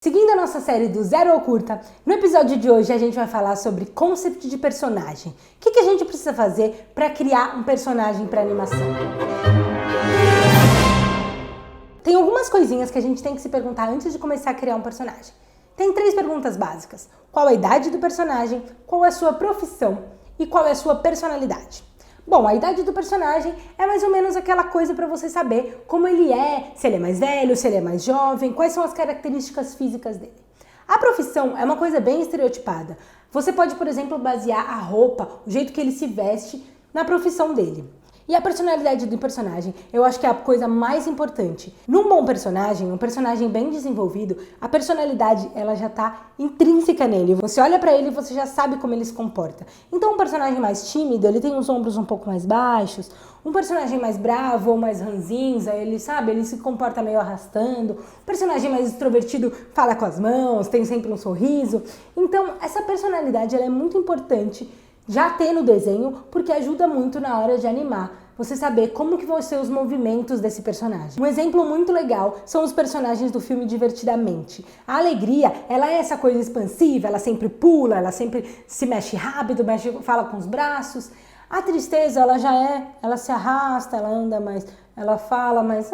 Seguindo a nossa série do Zero ao Curta, no episódio de hoje a gente vai falar sobre concept de personagem. O que a gente precisa fazer para criar um personagem para animação? Tem algumas coisinhas que a gente tem que se perguntar antes de começar a criar um personagem. Tem 3 perguntas básicas. Qual a idade do personagem, qual é a sua profissão e qual é a sua personalidade? Bom, a idade do personagem é mais ou menos aquela coisa para você saber como ele é, se ele é mais velho, se ele é mais jovem, quais são as características físicas dele. A profissão é uma coisa bem estereotipada. Você pode, por exemplo, basear a roupa, o jeito que ele se veste, na profissão dele. E a personalidade do personagem, eu acho que é a coisa mais importante. Num bom personagem, um personagem bem desenvolvido, a personalidade ela já tá intrínseca nele. Você olha pra ele e você já sabe como ele se comporta. Então um personagem mais tímido, ele tem os ombros um pouco mais baixos. Um personagem mais bravo ou mais ranzinza, ele se comporta meio arrastando. Um personagem mais extrovertido fala com as mãos, tem sempre um sorriso. Então essa personalidade ela é muito importante já ter no desenho, porque ajuda muito na hora de animar, você saber como que vão ser os movimentos desse personagem. Um exemplo muito legal são os personagens do filme Divertidamente. A alegria, ela é essa coisa expansiva, ela sempre pula, ela sempre se mexe rápido, fala com os braços. A tristeza, ela se arrasta, ela anda mais, ela fala mais...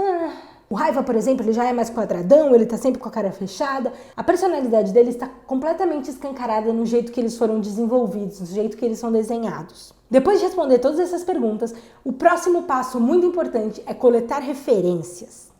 O Raiva, por exemplo, ele já é mais quadradão, ele tá sempre com a cara fechada. A personalidade dele está completamente escancarada no jeito que eles foram desenvolvidos, no jeito que eles são desenhados. Depois de responder todas essas perguntas, o próximo passo muito importante é coletar referências.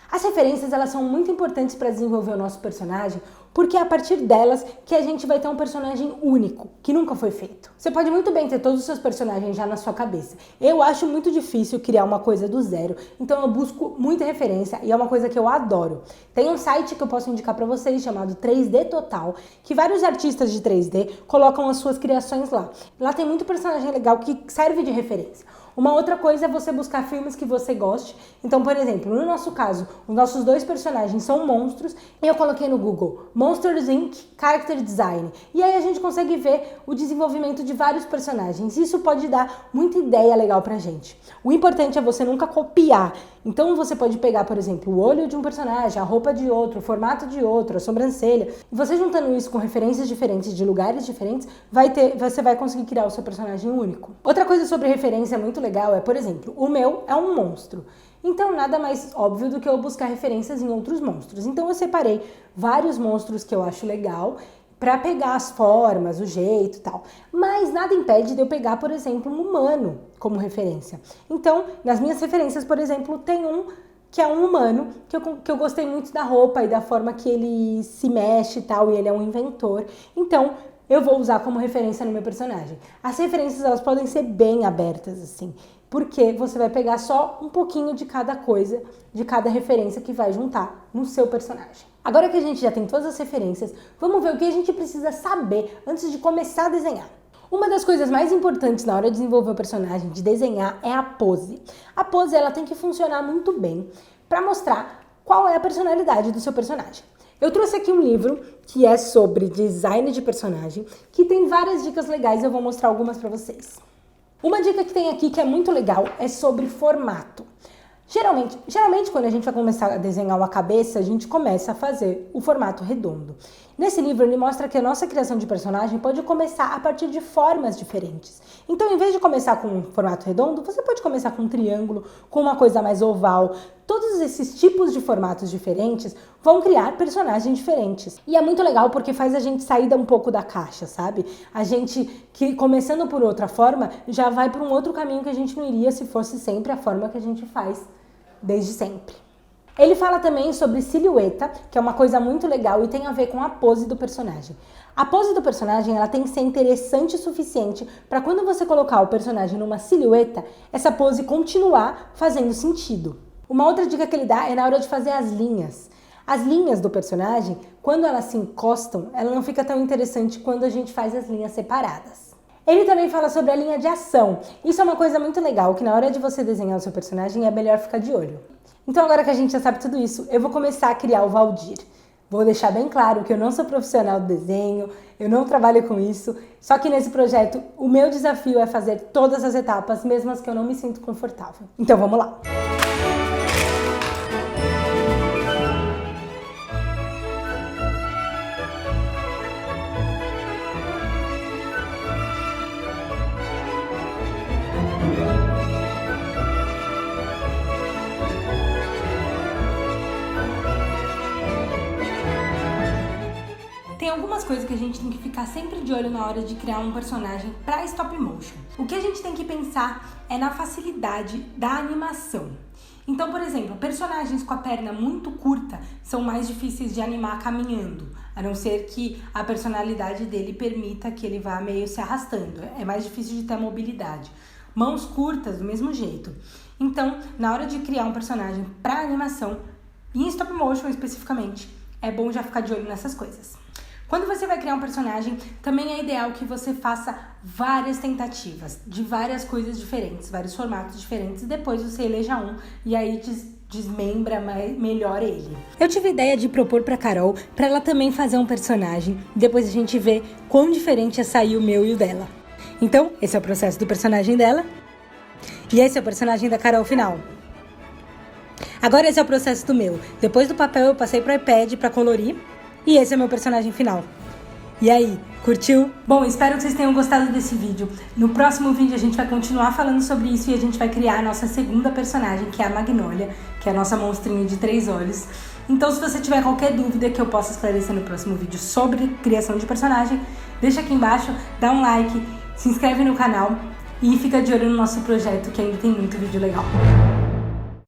As referências, elas são muito importantes para desenvolver o nosso personagem, porque é a partir delas que a gente vai ter um personagem único, que nunca foi feito. Você pode muito bem ter todos os seus personagens já na sua cabeça. Eu acho muito difícil criar uma coisa do zero, então eu busco muita referência e é uma coisa que eu adoro. Tem um site que eu posso indicar para vocês chamado 3D Total, que vários artistas de 3D colocam as suas criações lá. Lá tem muito personagem legal que serve de referência. Uma outra coisa é você buscar filmes que você goste. Então, por exemplo, no nosso caso, os nossos 2 personagens são monstros e eu coloquei no Google Monsters Inc. Character Design. E aí a gente consegue ver o desenvolvimento de vários personagens. Isso pode dar muita ideia legal pra gente. O importante é você nunca copiar. Então você pode pegar, por exemplo, o olho de um personagem, a roupa de outro, o formato de outro, a sobrancelha. E você juntando isso com referências diferentes de lugares diferentes, você vai conseguir criar o seu personagem único. Outra coisa sobre referência muito legal é, por exemplo, o meu é um monstro. Então nada mais óbvio do que eu buscar referências em outros monstros. Então eu separei vários monstros que eu acho legal para pegar as formas, o jeito e tal. Mas nada impede de eu pegar, por exemplo, um humano como referência. Então, nas minhas referências, por exemplo, tem um que é um humano, que eu gostei muito da roupa e da forma que ele se mexe e tal, e ele é um inventor. Então, eu vou usar como referência no meu personagem. As referências, elas podem ser bem abertas, assim, porque você vai pegar só um pouquinho de cada coisa, de cada referência que vai juntar no seu personagem. Agora que a gente já tem todas as referências, vamos ver o que a gente precisa saber antes de começar a desenhar. Uma das coisas mais importantes na hora de desenvolver o personagem, de desenhar, é a pose. A pose, ela tem que funcionar muito bem para mostrar qual é a personalidade do seu personagem. Eu trouxe aqui um livro que é sobre design de personagem, que tem várias dicas legais, eu vou mostrar algumas para vocês. Uma dica que tem aqui que é muito legal é sobre formato. Geralmente quando a gente vai começar a desenhar uma cabeça, a gente começa a fazer o formato redondo. Nesse livro ele mostra que a nossa criação de personagem pode começar a partir de formas diferentes. Então, em vez de começar com um formato redondo, você pode começar com um triângulo, com uma coisa mais oval. Todos esses tipos de formatos diferentes vão criar personagens diferentes. E é muito legal porque faz a gente sair um pouco da caixa, sabe? A gente, que começando por outra forma, já vai para um outro caminho que a gente não iria se fosse sempre a forma que a gente faz desde sempre. Ele fala também sobre silhueta, que é uma coisa muito legal e tem a ver com a pose do personagem. A pose do personagem, ela tem que ser interessante o suficiente para quando você colocar o personagem numa silhueta, essa pose continuar fazendo sentido. Uma outra dica que ele dá é na hora de fazer as linhas. As linhas do personagem, quando elas se encostam, ela não fica tão interessante quando a gente faz as linhas separadas. Ele também fala sobre a linha de ação. Isso é uma coisa muito legal, que na hora de você desenhar o seu personagem é melhor ficar de olho. Então agora que a gente já sabe tudo isso, eu vou começar a criar o Valdir. Vou deixar bem claro que eu não sou profissional do desenho, eu não trabalho com isso, só que nesse projeto o meu desafio é fazer todas as etapas, mesmo as que eu não me sinto confortável. Então vamos lá! Tem algumas coisas que a gente tem que ficar sempre de olho na hora de criar um personagem para stop motion. O que a gente tem que pensar é na facilidade da animação. Então, por exemplo, personagens com a perna muito curta são mais difíceis de animar caminhando, a não ser que a personalidade dele permita que ele vá meio se arrastando. É mais difícil de ter mobilidade. Mãos curtas, do mesmo jeito. Então, na hora de criar um personagem para animação, em stop motion especificamente, é bom já ficar de olho nessas coisas. Quando você vai criar um personagem, também é ideal que você faça várias tentativas de várias coisas diferentes, vários formatos diferentes, e depois você eleja um e aí desmembra melhor ele. Eu tive a ideia de propor pra Carol, pra ela também fazer um personagem, e depois a gente vê quão diferente ia sair o meu e o dela. Então, esse é o processo do personagem dela, e esse é o personagem da Carol final. Agora esse é o processo do meu. Depois do papel eu passei pro iPad pra colorir, e esse é o meu personagem final. E aí, curtiu? Bom, espero que vocês tenham gostado desse vídeo. No próximo vídeo a gente vai continuar falando sobre isso e a gente vai criar a nossa segunda personagem, que é a Magnólia, que é a nossa monstrinha de 3 olhos. Então, se você tiver qualquer dúvida que eu possa esclarecer no próximo vídeo sobre criação de personagem, deixa aqui embaixo, dá um like, se inscreve no canal e fica de olho no nosso projeto, que ainda tem muito vídeo legal.